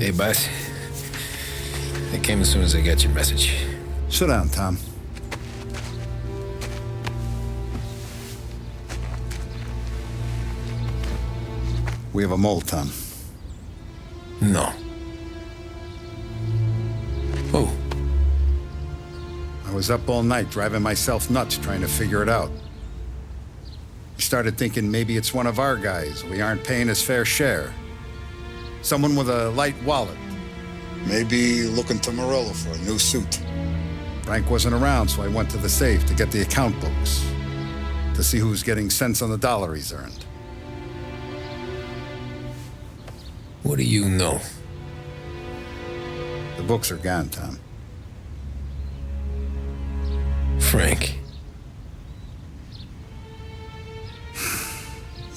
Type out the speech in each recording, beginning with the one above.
Hey, boss. I came as soon as I got your message. Sit down, Tom. We have a mole, Tom. No. Oh. I was up all night driving myself nuts trying to figure it out. I started thinking maybe it's one of our guys. We aren't paying his fair share. Someone with a light wallet. Maybe looking to Morello for a new suit. Frank wasn't around, so I went to the safe to get the account books. To see who's getting cents on the dollar he's earned. What do you know? The books are gone, Tom. Frank.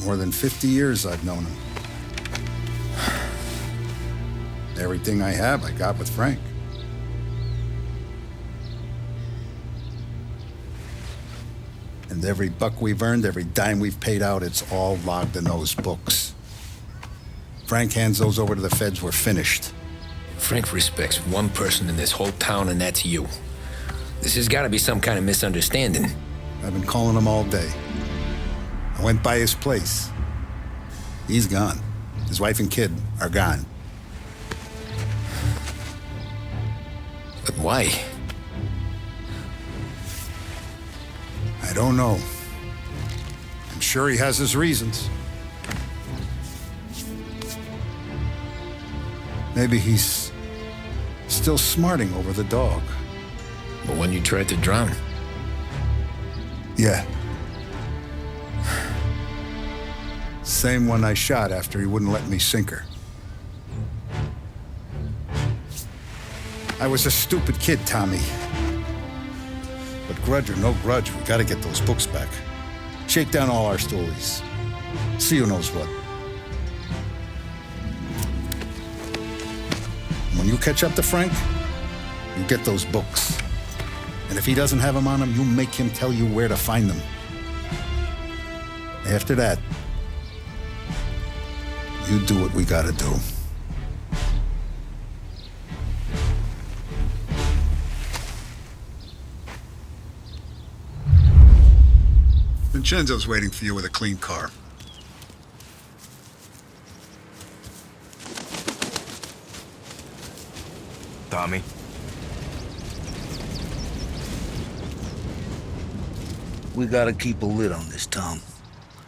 More than 50 years I've known him. Everything I have, I got with Frank. And every buck we've earned, every dime we've paid out, it's all logged in those books. Frank hands those over to the feds, we're finished. Frank respects one person in this whole town, and that's you. This has got to be some kind of misunderstanding. I've been calling him all day. I went by his place. He's gone. His wife and kid are gone. But why? I don't know. I'm sure he has his reasons. Maybe he's still smarting over the dog. The one you tried to drown? Yeah. Same one I shot after he wouldn't let me sink her. I was a stupid kid, Tommy. But grudge or no grudge, we gotta get those books back. Shake down all our stories. See who knows what. When you catch up to Frank, you get those books. And if he doesn't have them on him, you make him tell you where to find them. After that, you do what we gotta do. Vincenzo's waiting for you with a clean car. Tommy? We gotta keep a lid on this, Tom.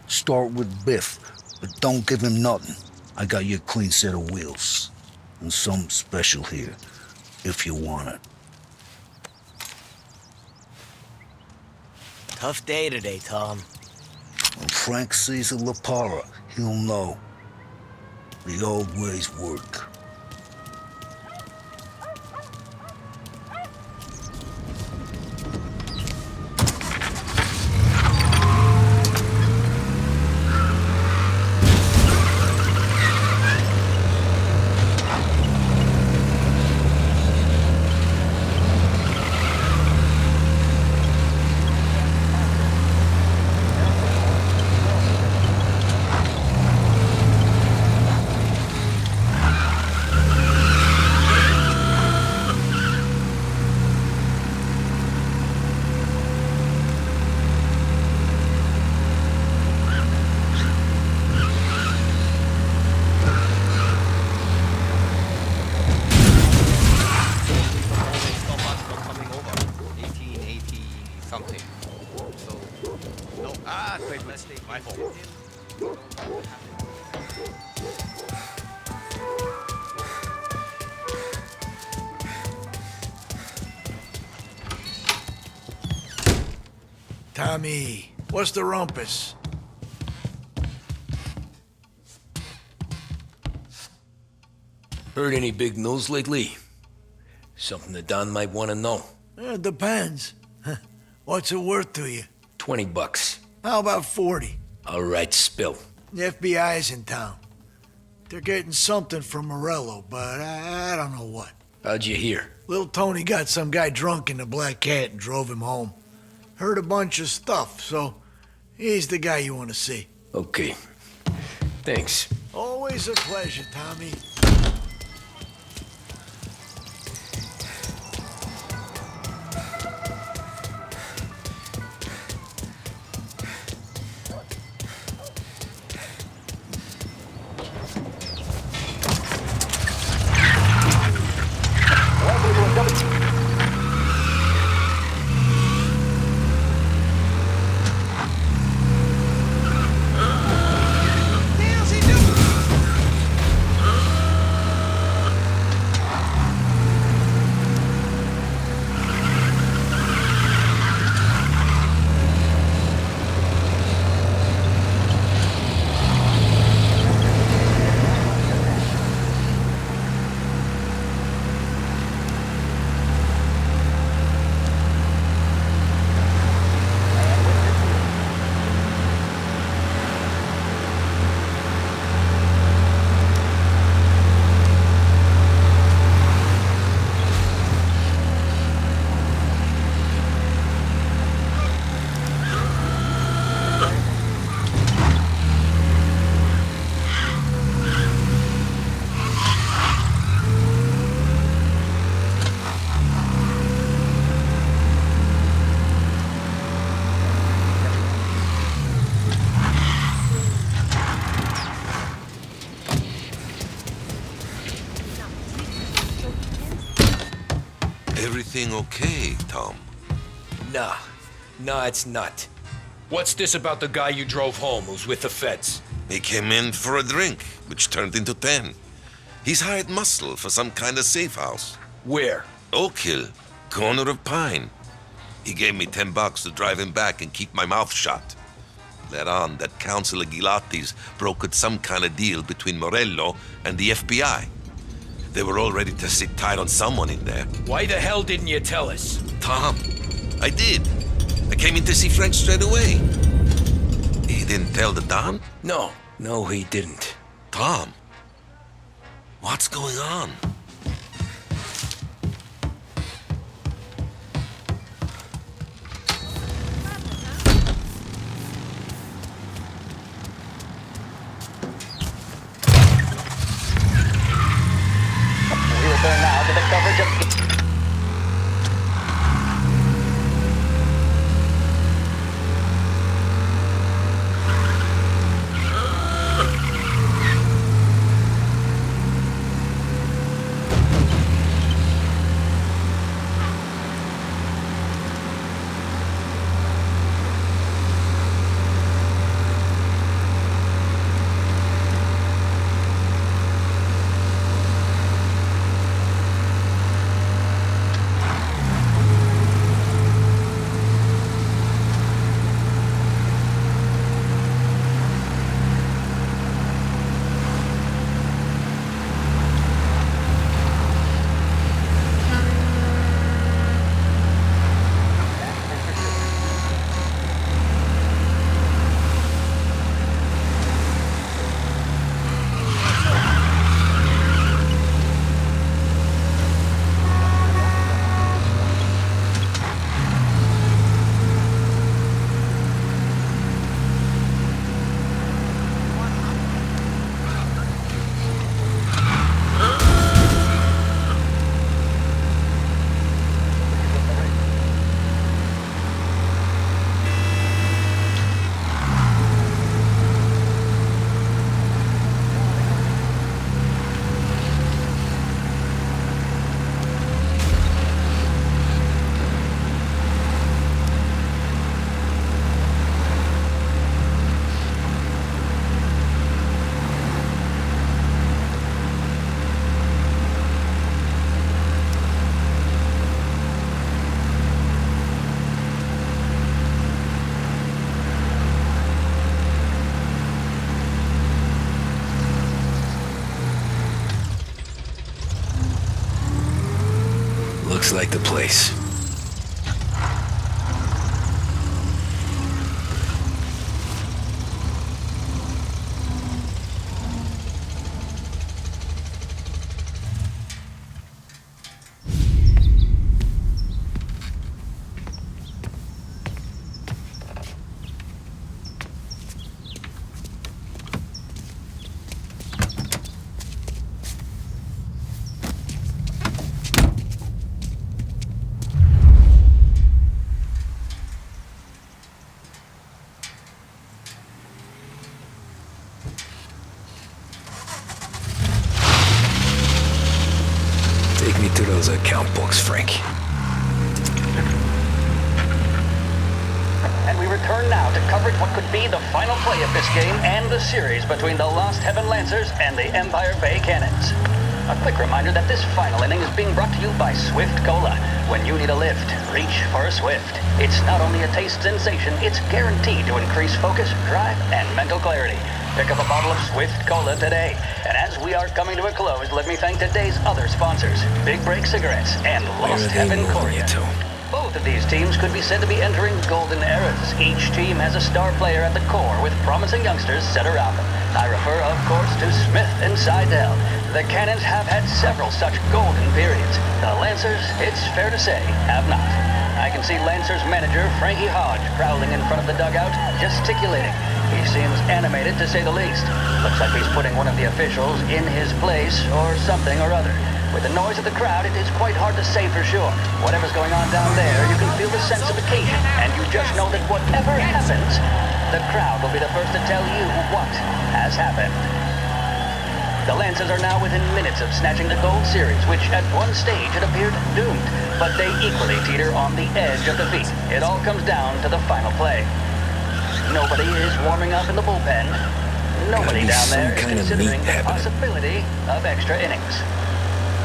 Start with Biff, but don't give him nothing. I got you a clean set of wheels. And something special here, if you want it. Tough day today, Tom. When Frank sees a La Parra, he'll know. The old ways work. Tommy, what's the rumpus? Heard any big news lately? Something that Don might want to know. It depends. What's it worth to you? $20. How about 40? All right, spill. The FBI's in town. They're getting something from Morello, but I don't know what. How'd you hear? Little Tony got some guy drunk in the Black Cat and drove him home. Heard a bunch of stuff, so he's the guy you want to see. Okay. Thanks. Always a pleasure, Tommy. everything okay, Tom? Nah, it's not. What's this about the guy you drove home who's with the feds? He came in for a drink, which turned into 10. He's hired muscle for some kind of safe house. Where? Oak Hill, corner of Pine. He gave me $10 to drive him back and keep my mouth shut. Let on that Councilor Gilatti's brokered some kind of deal between Morello and the FBI. They were all ready to sit tight on someone in there. Why the hell didn't you tell us? Tom, I did. I came in to see Frank straight away. He didn't tell the Don? No, he didn't. Tom, what's going on? We return now to the coverage of... Looks like the place. Take me to those account books, Frank. And we return now to coverage what could be the final play of this game and the series between the Lost Heaven Lancers and the Empire Bay Cannons. A quick reminder that this final inning is being brought to you by Swift Cola. When you need a lift, reach for a Swift. It's not only a taste sensation, it's guaranteed to increase focus, drive, and mental clarity. Pick up a bottle of Swift Cola today. And as we are coming to a close, let me thank today's other sponsors, Big Break Cigarettes and Lost Heaven Korea. Both of these teams could be said to be entering golden eras. Each team has a star player at the core with promising youngsters set around them. I refer, of course, to Smith and Seidel. The Cannons have had several such golden periods. The Lancers, it's fair to say, have not. I can see Lancers manager Frankie Hodge prowling in front of the dugout, gesticulating. He seems animated, to say the least. Looks like he's putting one of the officials in his place, or something or other. With the noise of the crowd, it is quite hard to say for sure. Whatever's going on down there, you can feel the sense of occasion, and you just know that whatever happens, the crowd will be the first to tell you what has happened. The Lancers are now within minutes of snatching the Gold Series, which at one stage had appeared doomed, but they equally teeter on the edge of defeat. It all comes down to the final play. Nobody is warming up in the bullpen. Nobody down there is considering the possibility of extra innings.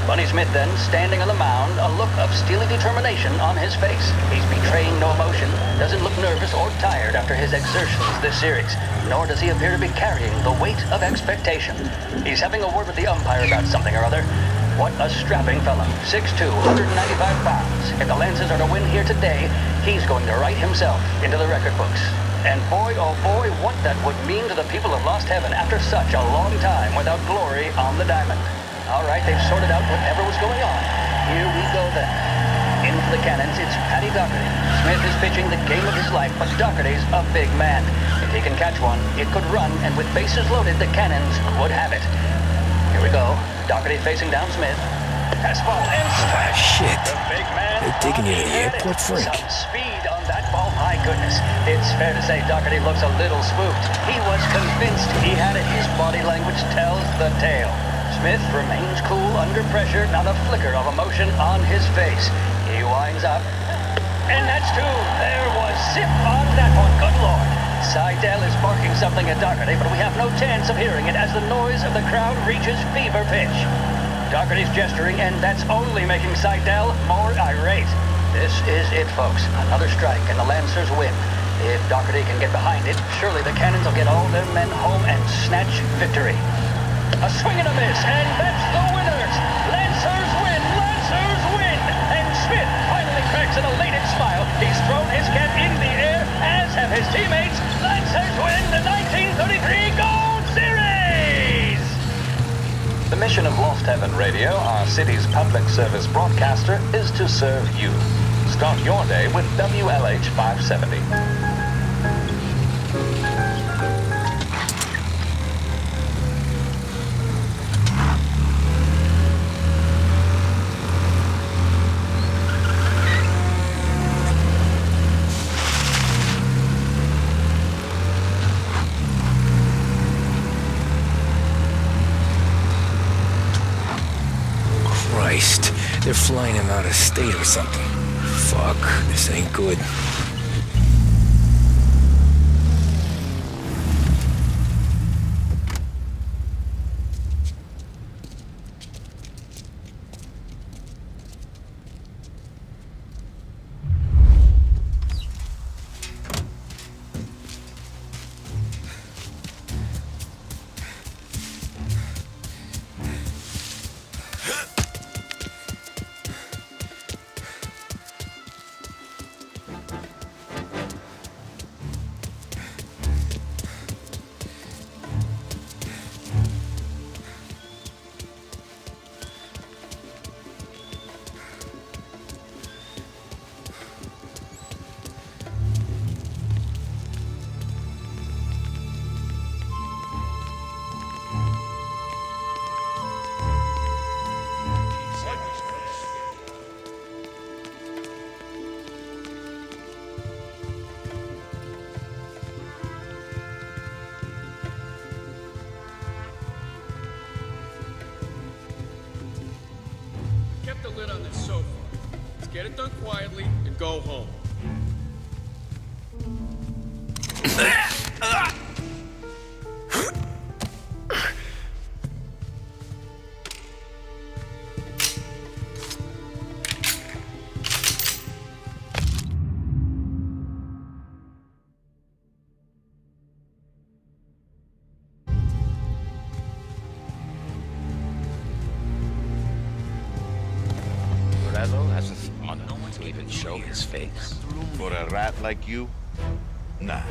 Bunny Smith then, standing on the mound, a look of steely determination on his face. He's betraying no emotion, doesn't look nervous or tired after his exertions this series, nor does he appear to be carrying the weight of expectation. He's having a word with the umpire about something or other. What a strapping fellow, 6'2", 195 pounds. If the Lancers are to win here today, he's going to write himself into the record books. And boy, oh boy, what that would mean to the people of Lost Heaven after such a long time without glory on the diamond. All right, they've sorted out whatever was going on. Here we go then. In for the Cannons, it's Paddy Doherty. Smith is pitching the game of his life, but Doherty's a big man. If he can catch one, it could run, and with bases loaded, the Cannons would have it. Here we go. Doherty facing down Smith. Fastball and strike. Shit. The big man. They're taking you to the airport, Frank. Some speed on that ball. My goodness. It's fair to say Doherty looks a little spooked. He was convinced he had it. His body language tells the tale. Smith remains cool under pressure, not a flicker of emotion on his face. He winds up. And that's two. There was zip on that one. Good Lord. Seidel is barking something at Doherty, but we have no chance of hearing it as the noise of the crowd reaches fever pitch. Doherty's gesturing, and that's only making Seidel more irate. This is it, folks. Another strike, and the Lancers win. If Doherty can get behind it, surely the Cannons will get all their men home and snatch victory. A swing and a miss, and that's the winners! Lancers win! Lancers win! And Smith finally cracks an elated smile. He's thrown his cap in the air, as have his teammates. Lancers win the 1933 Gold Series! The mission of Lost Heaven Radio, our city's public service broadcaster, is to serve you. Start your day with WLH 570. Christ, they're flying him out of state or something. Fuck, this ain't good. Kept the lid on this so far. Let's get it done quietly and go home. Hasn't to even show his face. For a rat like you? Nah.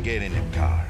Get in the car.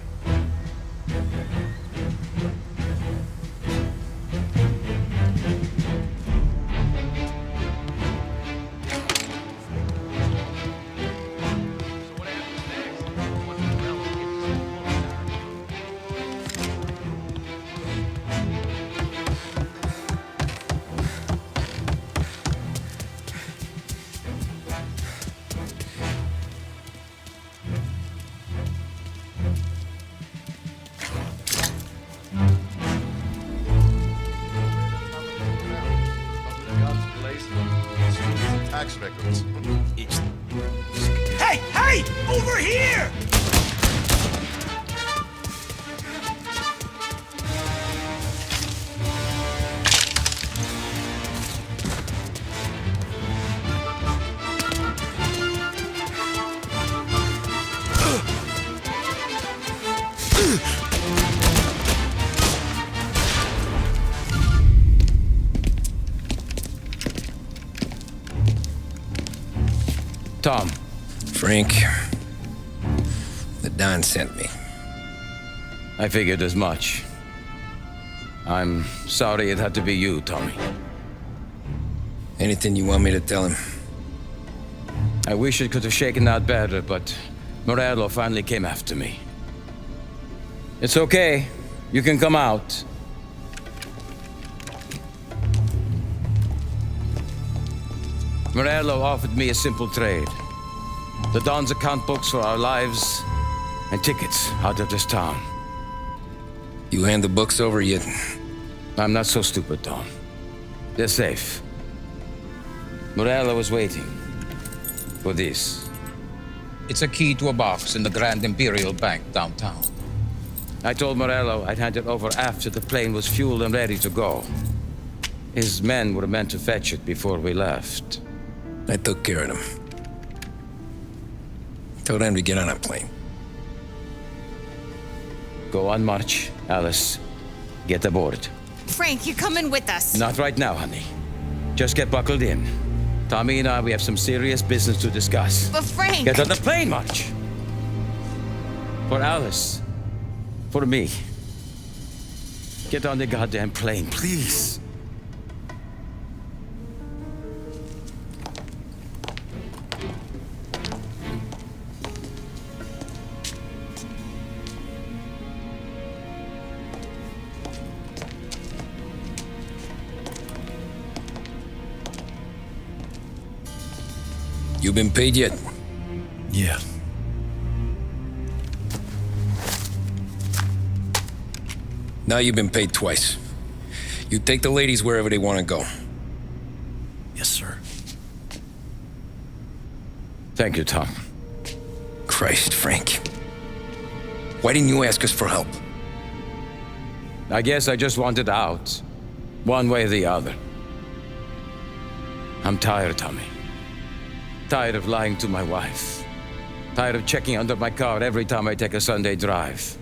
Hey! Over here! Tom. Frank, the Don sent me. I figured as much. I'm sorry it had to be you, Tommy. Anything you want me to tell him? I wish it could have shaken out better, but Morello finally came after me. It's okay. You can come out. Morello offered me a simple trade. The Don's account books for our lives and tickets out of this town. You hand the books over yet? I'm not so stupid, Tom. They're safe. Morello was waiting for this. It's a key to a box in the Grand Imperial Bank downtown. I told Morello I'd hand it over after the plane was fueled and ready to go. His men were meant to fetch it before we left. I took care of them. Told them to get on a plane. Go on, March. Alice, get aboard. Frank, you're coming with us. Not right now, honey. Just get buckled in. Tommy and I, we have some serious business to discuss. But Frank... Get on the plane, March! For Alice. For me. Get on the goddamn plane, please. You been paid yet? Yeah. Now you've been paid twice. You take the ladies wherever they want to go. Yes, sir. Thank you, Tom. Christ, Frank. Why didn't you ask us for help? I guess I just wanted out. One way or the other. I'm tired, Tommy. Tired of lying to my wife. Tired of checking under my car every time I take a Sunday drive.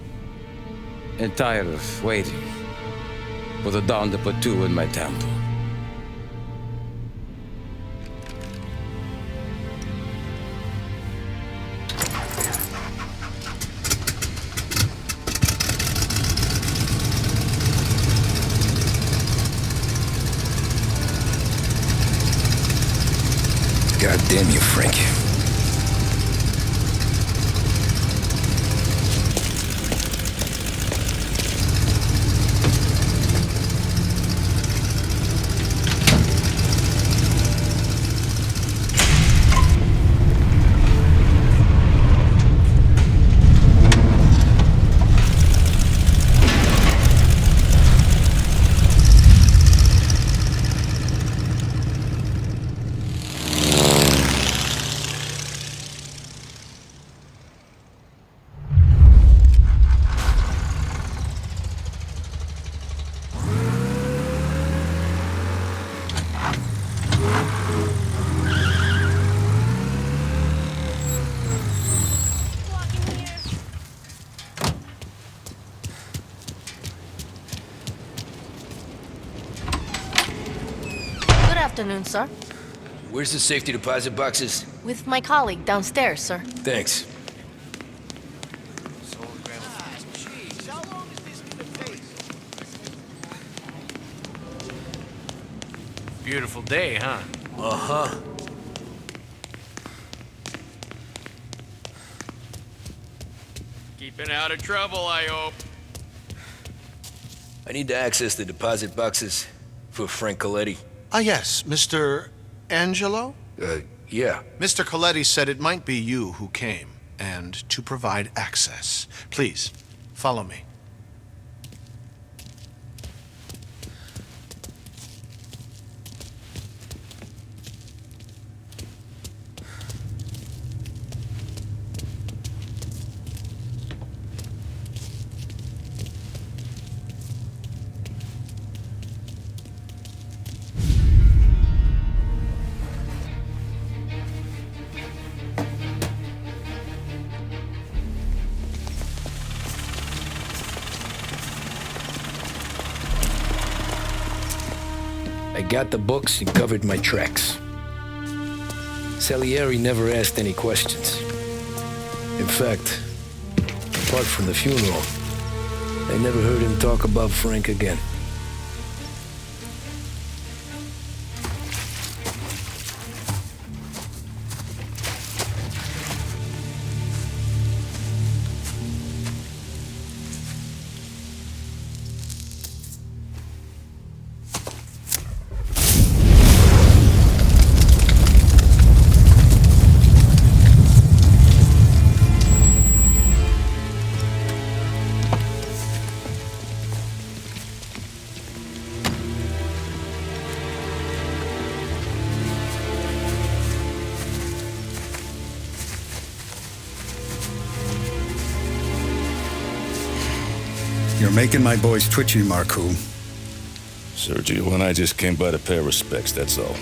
And tired of waiting for the dawn to put two in my temple. God damn you, Frank. Good afternoon, sir. Where's the safety deposit boxes? With my colleague downstairs, sir. Thanks. Beautiful day, huh? Uh-huh. Keeping out of trouble, I hope. I need to access the deposit boxes for Frank Coletti. Ah, yes, Mr. Angelo? Yeah. Mr. Coletti said it might be you who came, and to provide access. Please, follow me. got the books and covered my tracks. Salieri never asked any questions. In fact, apart from the funeral, I never heard him talk about Frank again. You're making my boys twitchy, Marku. Sergio and I just came by to pay respects, that's all.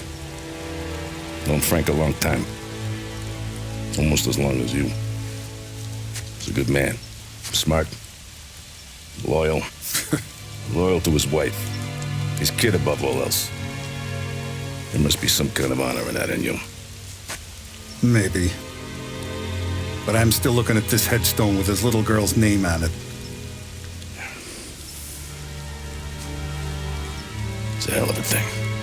Known Frank a long time. Almost as long as you. He's a good man. Smart. Loyal. Loyal to his wife. His kid above all else. There must be some kind of honor in that in you. Maybe. But I'm still looking at this headstone with his little girl's name on it. It's a hell of a thing.